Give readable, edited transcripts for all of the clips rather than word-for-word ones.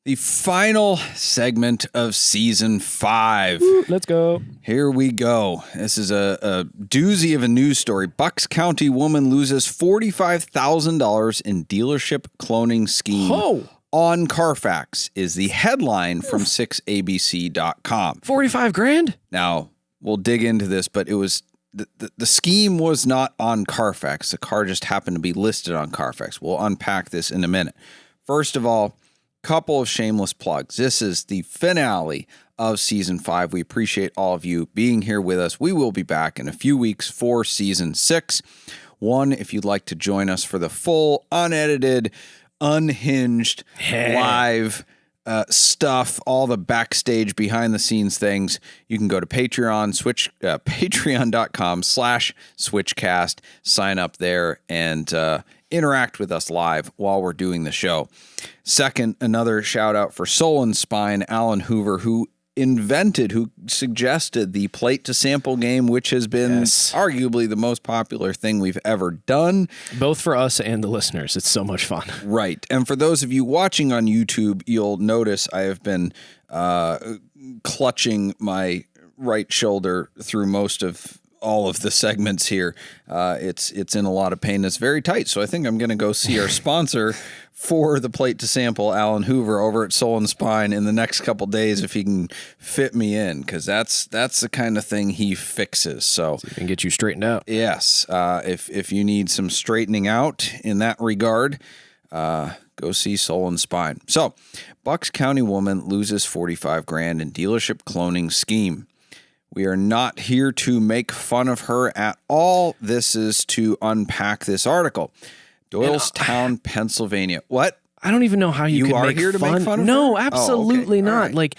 The final segment of season 5. Woo, let's go. Here we go. This is a doozy of a news story. Bucks County woman loses $45,000 in dealership cloning scheme on Carfax is the headline from 6abc.com. 45 grand? Now, we'll dig into this, but it was the scheme was not on Carfax. The car just happened to be listed on Carfax. We'll unpack this in a minute. First of all, couple of shameless plugs. This is the finale of season 5. We appreciate all of you being here with us. We will be back in a few weeks for season 6. One, if you'd like to join us for the full, unedited, unhinged, live stuff, all the backstage behind the scenes things, you can go to Patreon, patreon.com/SwitchCast, sign up there and interact with us live while we're doing the show. Second, another shout out for Soul and Spine, Alan Hoover, who suggested the plate to sample game, which has been arguably the most popular thing we've ever done. Both for us and the listeners. It's so much fun. Right. And for those of you watching on YouTube, you'll notice I have been clutching my right shoulder through most of all of the segments here. It's in a lot of pain. It's very tight. So I think I'm going to go see our sponsor for the plate to sample, Alan Hoover, over at Soul and Spine in the next couple days if he can fit me in, because that's the kind of thing he fixes. So he can get you straightened out. Yes. If you need some straightening out in that regard, go see Soul and Spine. So Bucks County woman loses 45 grand in dealership cloning scheme. We are not here to make fun of her at all. This is to unpack this article. Doylestown, Pennsylvania. What? I don't even know how you could are make here to fun. make fun of No, her? absolutely not. Right. Like,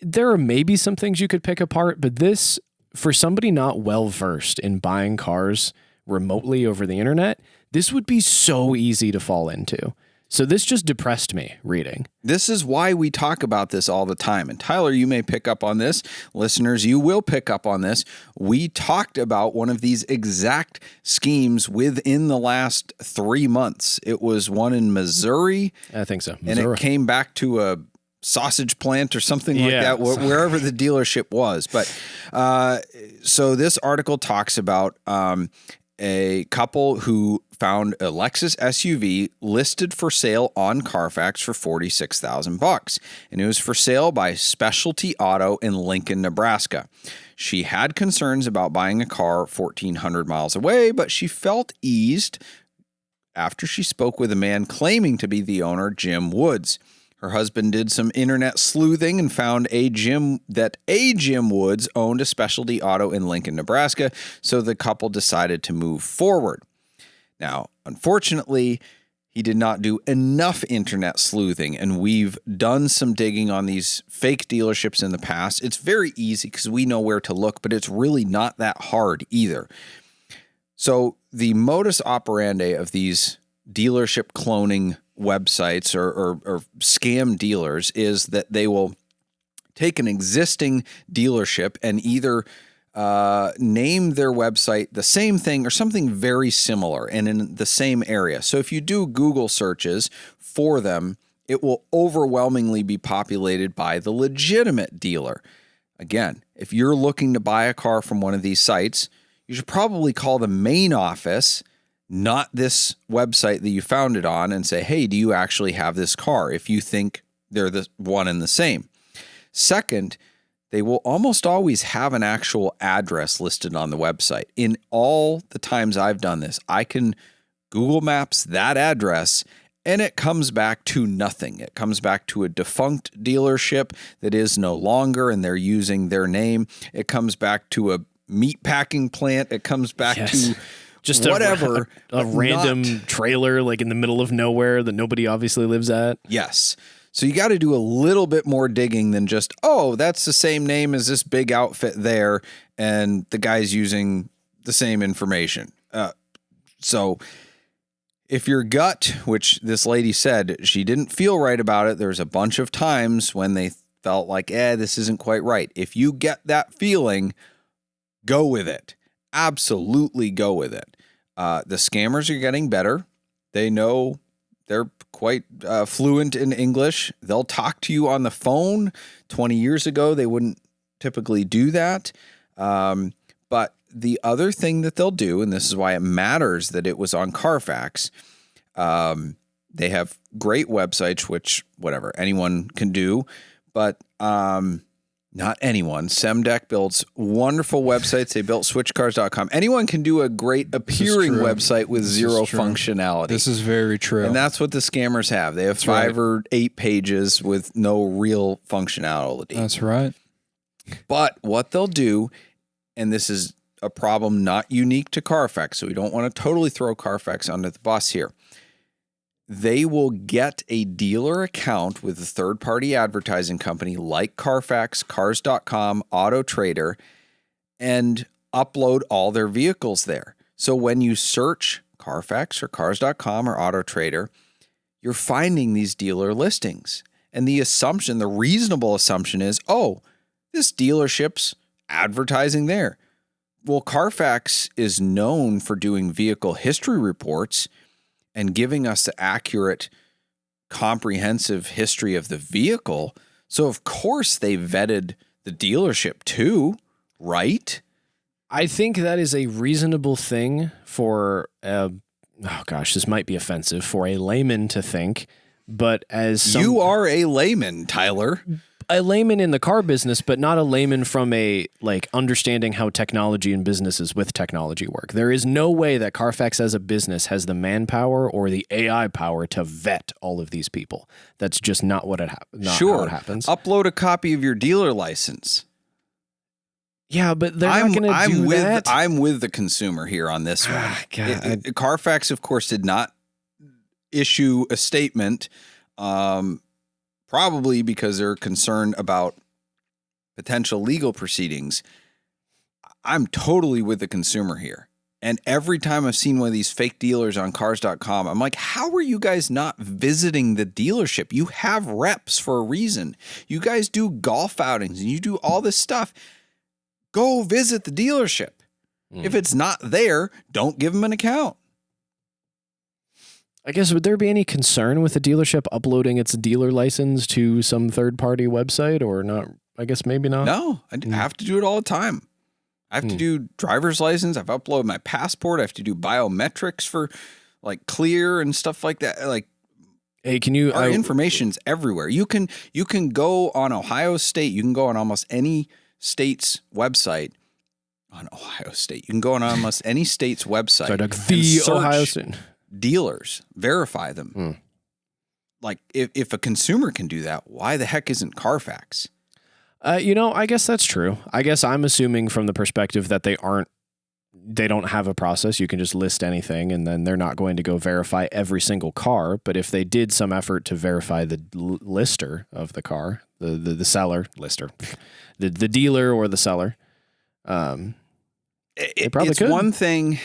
there are maybe some things you could pick apart, but this, for somebody not well versed in buying cars remotely over the internet, this would be so easy to fall into. So this just depressed me reading. This is why we talk about this all the time. And Tyler, you may pick up on this. Listeners, you will pick up on this. We talked about one of these exact schemes within the last 3 months. It was one in Missouri. I think so. Missouri. And it came back to a sausage plant or something like that, wherever the dealership was. But so this article talks about a couple who found a Lexus SUV listed for sale on Carfax for $46,000, and it was for sale by Specialty Auto in Lincoln, Nebraska. She had concerns about buying a car 1,400 miles away, but she felt eased after she spoke with a man claiming to be the owner, Jim Woods. Her husband did some internet sleuthing and found a Jim Woods owned a Specialty Auto in Lincoln, Nebraska, so the couple decided to move forward. Now, unfortunately, he did not do enough internet sleuthing, and we've done some digging on these fake dealerships in the past. It's very easy because we know where to look, but it's really not that hard either. So the modus operandi of these dealership cloning websites or scam dealers is that they will take an existing dealership and either name their website the same thing or something very similar and in the same area. So if you do Google searches for them, it will overwhelmingly be populated by the legitimate dealer. Again, if you're looking to buy a car from one of these sites, you should probably call the main office, not this website that you found it on, and say, hey, do you actually have this car? If you think they're the one and the same. Second, they will almost always have an actual address listed on the website. In all the times I've done this, I can Google Maps that address and it comes back to nothing. It comes back to a defunct dealership that is no longer and they're using their name. It comes back to a meat packing plant. It comes back to just whatever. A random trailer like in the middle of nowhere that nobody obviously lives at. Yes. So you got to do a little bit more digging than just, oh, that's the same name as this big outfit there, and the guy's using the same information. So if your gut, which this lady said she didn't feel right about it, there's a bunch of times when they felt like, this isn't quite right. If you get that feeling, go with it. Absolutely go with it. The scammers are getting better. They know They're quite fluent in English. They'll talk to you on the phone. 20 years ago, they wouldn't typically do that. But the other thing that they'll do, and this is why it matters that it was on Carfax, they have great websites, which whatever anyone can do, but not anyone. Semdeck builds wonderful websites. They built switchcars.com. Anyone can do a great appearing website with zero functionality. This is very true. And that's what the scammers have. They have 5 or 8 pages with no real functionality. That's right. But what they'll do, and this is a problem not unique to Carfax, so we don't want to totally throw Carfax under the bus here. They will get a dealer account with a third-party advertising company like Carfax, Cars.com, Auto Trader, and upload all their vehicles there. So when you search Carfax or Cars.com or Auto Trader, you're finding these dealer listings. And the assumption, the reasonable assumption is, oh, this dealership's advertising there. Well, Carfax is known for doing vehicle history reports and giving us the accurate, comprehensive history of the vehicle. So, of course, they vetted the dealership too, right? I think that is a reasonable thing for, this might be offensive, for a layman to think. But as you are a layman, Tyler. A layman in the car business, but not a layman from a understanding how technology and businesses with technology work. There is no way that Carfax as a business has the manpower or the AI power to vet all of these people. That's just not what how it happens. Upload a copy of your dealer license. Yeah, but they're not going to do that. I'm with the consumer here on this one. Carfax, of course, did not issue a statement. Probably because they're concerned about potential legal proceedings. I'm totally with the consumer here. And every time I've seen one of these fake dealers on cars.com, I'm like, how are you guys not visiting the dealership? You have reps for a reason. You guys do golf outings and you do all this stuff. Go visit the dealership. If it's not there, don't give them an account. I guess, would there be any concern with the dealership uploading its dealer license to some third-party website or not? I guess maybe not. No, I have to do it all the time. I have to do driver's license. I've uploaded my passport. I have to do biometrics for Clear and stuff like that. Hey, can you? Our information's everywhere. You can go on Ohio State. You can go on almost any state's website. On Ohio State, you can go on almost any state's website. So Ohio State dealers, verify them. If a consumer can do that, why the heck isn't Carfax? I guess that's true. I guess I'm assuming from the perspective that they don't have a process. You can just list anything and then they're not going to go verify every single car. But if they did some effort to verify the lister of the car, the seller, lister, the dealer or the seller, they probably could. One thing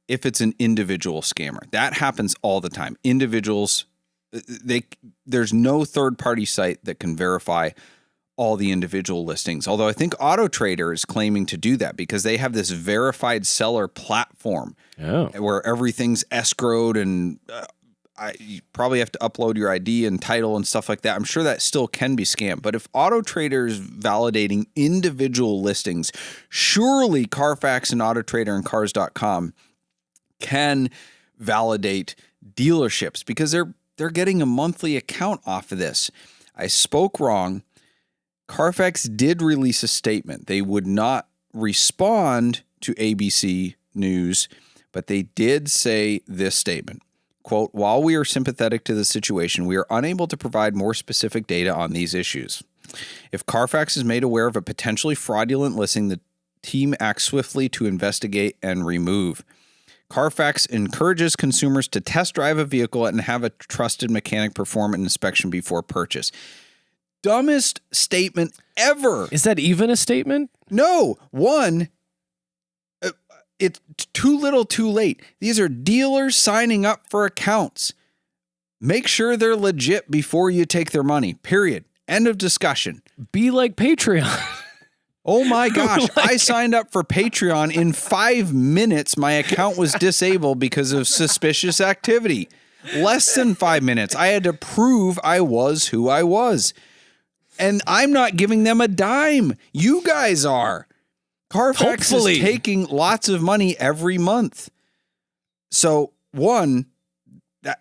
if it's an individual scammer. That happens all the time. Individuals, there's no third-party site that can verify all the individual listings. Although I think Auto Trader is claiming to do that because they have this verified seller platform where everything's escrowed and you probably have to upload your ID and title and stuff like that. I'm sure that still can be scammed. But if Auto Trader is validating individual listings, surely Carfax and Auto Trader and Cars.com can validate dealerships because they're getting a monthly account off of this. I spoke wrong. Carfax did release a statement. They would not respond to ABC News, but they did say this statement. Quote, while we are sympathetic to the situation, we are unable to provide more specific data on these issues. If Carfax is made aware of a potentially fraudulent listing, the team acts swiftly to investigate and remove. Carfax encourages consumers to test drive a vehicle and have a trusted mechanic perform an inspection before purchase. Dumbest statement ever. Is that even a statement? No. One, it's too little too late. These are dealers signing up for accounts. Make sure they're legit before you take their money, period. End of discussion. Be like Patreon. Oh my gosh, I signed up for Patreon. In 5 minutes, my account was disabled because of suspicious activity. Less than 5 minutes. I had to prove I was who I was. And I'm not giving them a dime. You guys are. Carfax is taking lots of money every month. So, one,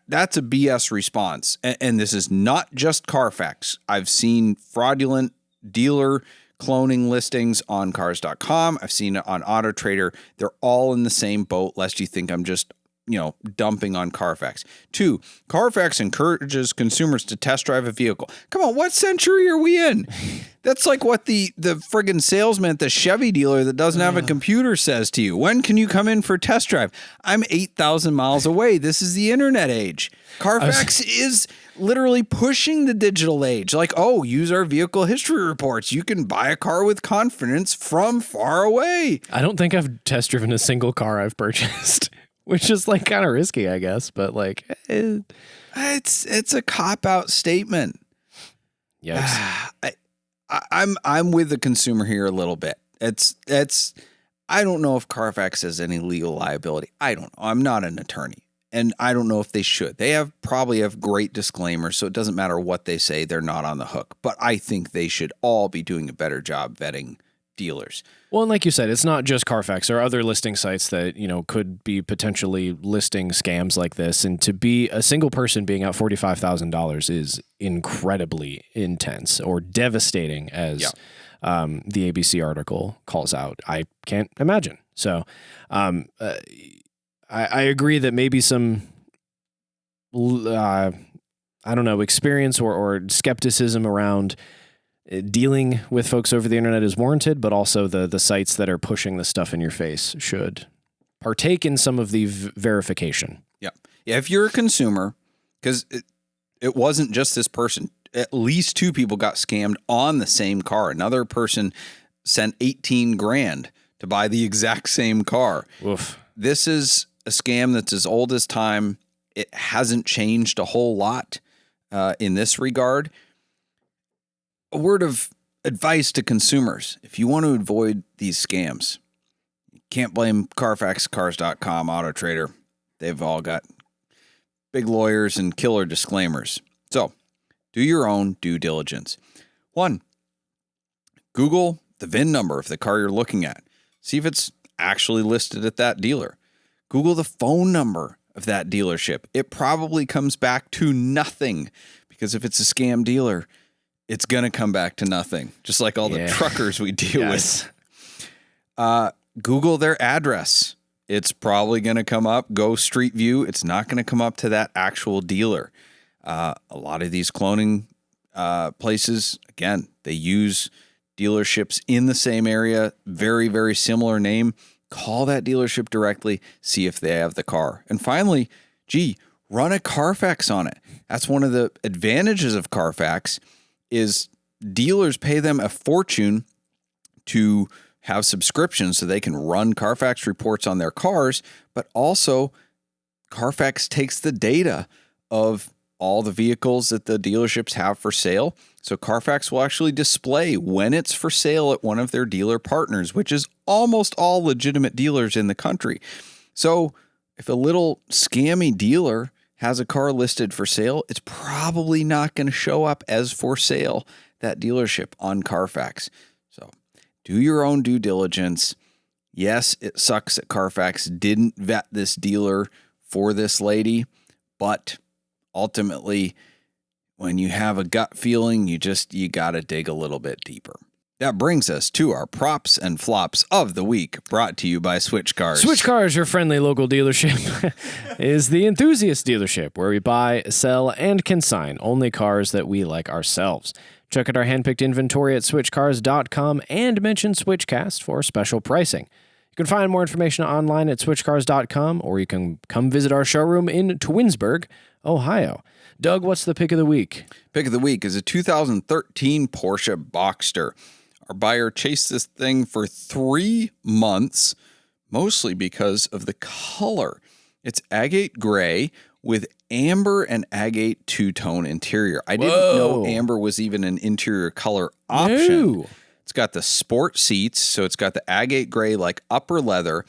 that's a BS response. And this is not just Carfax. I've seen fraudulent dealer cloning listings on cars.com. I've seen it on AutoTrader. They're all in the same boat, lest you think I'm just, dumping on Carfax. 2, Carfax encourages consumers to test drive a vehicle. Come on, what century are we in? That's like what the friggin' salesman at the Chevy dealer that doesn't have a computer says to you. When can you come in for a test drive? I'm 8,000 miles away. This is the internet age. Carfax is literally pushing the digital age. Like, use our vehicle history reports. You can buy a car with confidence from far away. I don't think I've test driven a single car I've purchased. Which is like kind of risky, I guess, but like it's a cop-out statement. Yes. I'm with the consumer here a little bit. I don't know if Carfax has any legal liability. I don't know. I'm not an attorney, and I don't know if they should. They probably have great disclaimers, so it doesn't matter what they say, they're not on the hook. But I think they should all be doing a better job vetting dealers. Well, and like you said, it's not just Carfax. There are other listing sites that, could be potentially listing scams like this. And to be a single person being out $45,000 is incredibly intense or devastating, as the ABC article calls out. I can't imagine. So I agree that maybe some, experience or skepticism around dealing with folks over the internet is warranted, but also the sites that are pushing the stuff in your face should partake in some of the verification. Yeah. If you're a consumer, because it wasn't just this person, at least 2 people got scammed on the same car. Another person sent $18,000 to buy the exact same car. Oof. This is a scam that's as old as time. It hasn't changed a whole lot in this regard. A word of advice to consumers. If you want to avoid these scams, you can't blame Carfax, Cars.com, AutoTrader. They've all got big lawyers and killer disclaimers. So do your own due diligence. 1, Google the VIN number of the car you're looking at. See if it's actually listed at that dealer. Google the phone number of that dealership. It probably comes back to nothing, because if it's a scam dealer, it's going to come back to nothing, just like all the truckers we deal with. Google their address. It's probably going to come up. Go Street View. It's not going to come up to that actual dealer. A lot of these cloning places, again, they use dealerships in the same area, very, very similar name. Call that dealership directly, see if they have the car. And finally, run a Carfax on it. That's one of the advantages of Carfax, is dealers pay them a fortune to have subscriptions so they can run Carfax reports on their cars, but also Carfax takes the data of all the vehicles that the dealerships have for sale. So Carfax will actually display when it's for sale at one of their dealer partners, which is almost all legitimate dealers in the country. So if a little scammy dealer has a car listed for sale, it's probably not going to show up as for sale, that dealership, on Carfax. So do your own due diligence. Yes, it sucks that Carfax didn't vet this dealer for this lady, but ultimately, when you have a gut feeling, you got to dig a little bit deeper. That brings us to our props and flops of the week, brought to you by Switchcars. Switchcars, your friendly local dealership, is the enthusiast dealership where we buy, sell, and consign only cars that we like ourselves. Check out our handpicked inventory at switchcars.com and mention SwitchCast for special pricing. You can find more information online at switchcars.com, or you can come visit our showroom in Twinsburg, Ohio. Doug, what's the pick of the week? Pick of the week is a 2013 Porsche Boxster. Our buyer chased this thing for 3 months, mostly because of the color. It's agate gray with amber and agate two-tone interior. I didn't know amber was even an interior color option. No. It's got the sport seats, so it's got the agate gray like upper leather.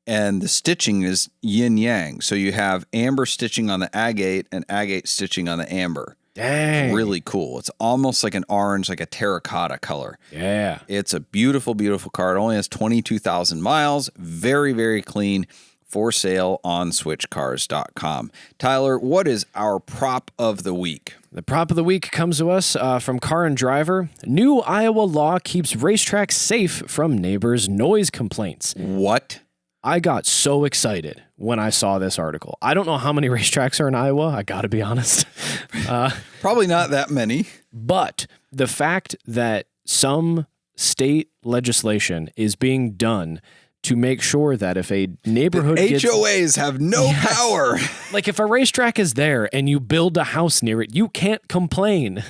and the stitching is yin yang. So you have amber stitching on the agate and agate stitching on the amber. Dang. Really cool. It's almost like an orange, like a terracotta color. Yeah. It's a beautiful, beautiful car. It only has 22,000 miles. Very, very clean. For sale on SwitchCars.com. Tyler, what is our prop of the week? The prop of the week comes to us from Car and Driver. New Iowa law keeps racetracks safe from neighbors' noise complaints. What? I got so excited when I saw this article. I don't know how many racetracks are in Iowa. I got to be honest. Probably not that many. But the fact that some state legislation is being done to make sure that if a neighborhood HOAs have no power. Like if a racetrack is there and you build a house near it, you can't complain.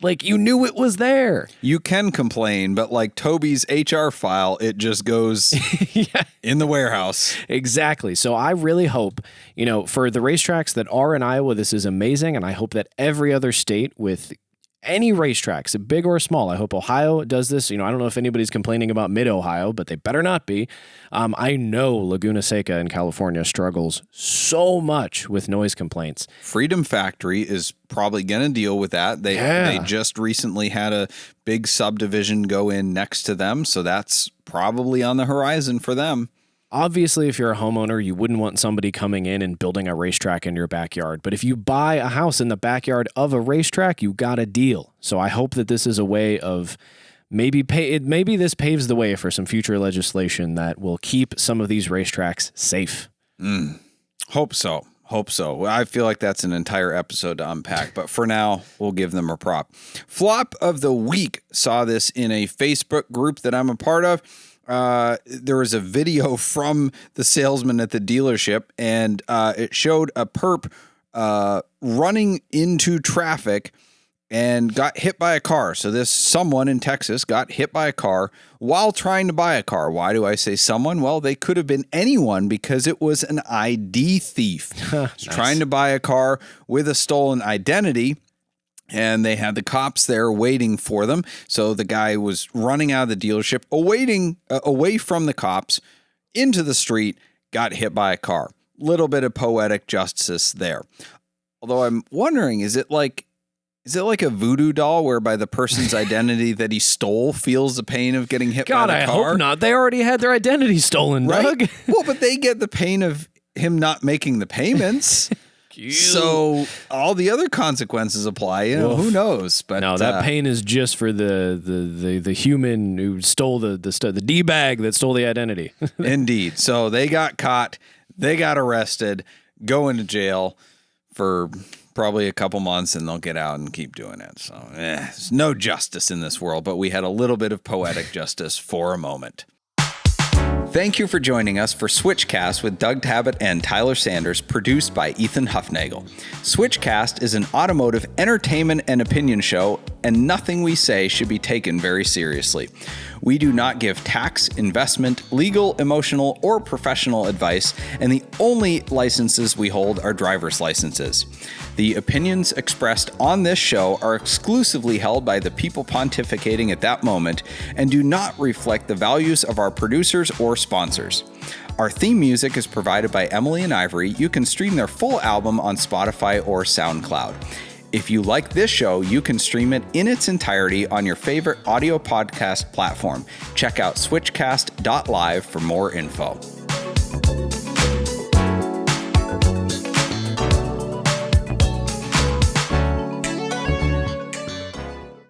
Like you knew it was there. You can complain, but like Toby's HR file, it just goes in the warehouse. Exactly. So I really hope, for the racetracks that are in Iowa, this is amazing. And I hope that every other state with any racetracks, big or small. I hope Ohio does this. I don't know if anybody's complaining about mid-Ohio, but they better not be. I know Laguna Seca in California struggles so much with noise complaints. Freedom Factory is probably going to deal with that. They just recently had a big subdivision go in next to them, so that's probably on the horizon for them. Obviously, if you're a homeowner, you wouldn't want somebody coming in and building a racetrack in your backyard. But if you buy a house in the backyard of a racetrack, you got a deal. So I hope that this is a way of maybe this paves the way for some future legislation that will keep some of these racetracks safe. Hope so. I feel like that's an entire episode to unpack, but for now, we'll give them a prop. Flop of the week. Saw this in a Facebook group that I'm a part of. There was a video from the salesman at the dealership, and it showed a perp running into traffic and got hit by a car. So this someone in Texas got hit by a car while trying to buy a car. Why do I say someone? Well, they could have been anyone because it was an ID thief. Nice. Trying to buy a car with a stolen identity. And they had the cops there waiting for them. So the guy was running out of the dealership, away from the cops, into the street, got hit by a car. Little bit of poetic justice there. Although I'm wondering, is it like a voodoo doll whereby the person's identity that he stole feels the pain of getting hit by the car? I hope not. They already had their identity stolen, right? Doug. Well, but they get the pain of him not making the payments. So all the other consequences apply. Who knows? But no, that pain is just for the human who stole the D-bag that stole the identity. Indeed. So they got caught. They got arrested. Go into jail for probably a couple months, and they'll get out and keep doing it. So there's no justice in this world, but we had a little bit of poetic justice for a moment. Thank you for joining us for SwitchCast with Doug Tabbutt and Tyler Sanders, produced by Ethan Huffnagel. SwitchCast is an automotive entertainment and opinion show, and nothing we say should be taken very seriously. We do not give tax, investment, legal, emotional, or professional advice, and the only licenses we hold are driver's licenses. The opinions expressed on this show are exclusively held by the people pontificating at that moment and do not reflect the values of our producers or sponsors. Our theme music is provided by Emily and Ivory. You can stream their full album on Spotify or SoundCloud. If you like this show, you can stream it in its entirety on your favorite audio podcast platform. Check out switchcast.live for more info.